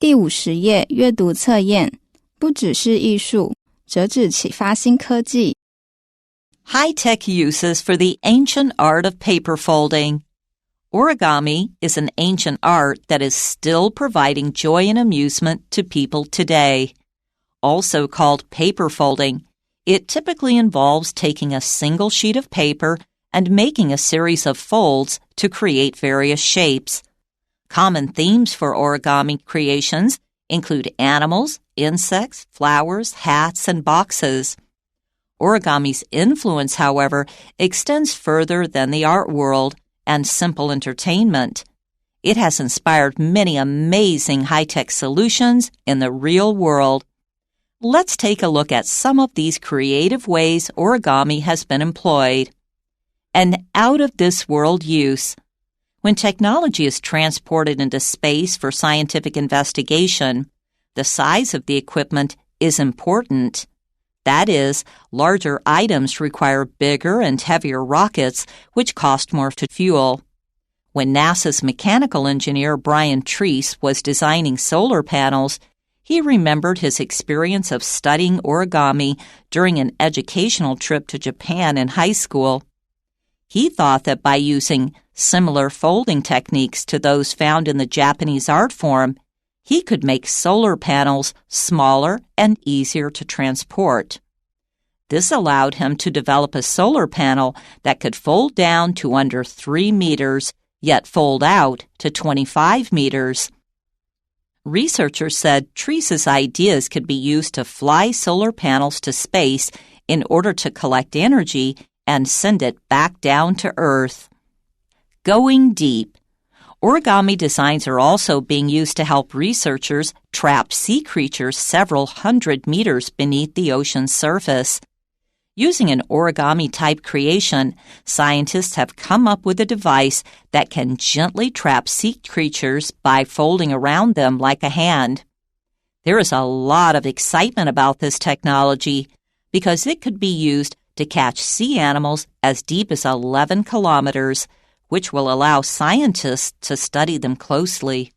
第50页阅读测验，不只是艺术，则指启发新科技。High-tech uses for the ancient art of paper folding. Origami is an ancient art that is still providing joy and amusement to people today. Also called paper folding, it typically involves taking a single sheet of paper and making a series of folds to create various shapes. Common themes for origami creations include animals, insects, flowers, hats, and boxes. Origami's influence, however, extends further than the art world and simple entertainment. It has inspired many amazing high-tech solutions in the real world. Let's take a look at some of these creative ways origami has been employed. An out-of-this-world use. When technology is transported into space for scientific investigation, the size of the equipment is important. That is, larger items require bigger and heavier rockets, which cost more to fuel. When NASA's mechanical engineer Brian Treese was designing solar panels, he remembered his experience of studying origami during an educational trip to Japan in high school. He thought that by using similar folding techniques to those found in the Japanese art form, he could make solar panels smaller and easier to transport. This allowed him to develop a solar panel that could fold down to under 3 meters, yet fold out to 25 meters. Researchers said Treese's ideas could be used to fly solar panels to space in order to collect energy and send it back down to Earth. Going deep. Origami designs are also being used to help researchers trap sea creatures several hundred meters beneath the ocean's surface. Using an origami-type creation, scientists have come up with a device that can gently trap sea creatures by folding around them like a hand. There is a lot of excitement about this technology because it could be used to catch sea animals as deep as 11 kilometers, which will allow scientists to study them closely.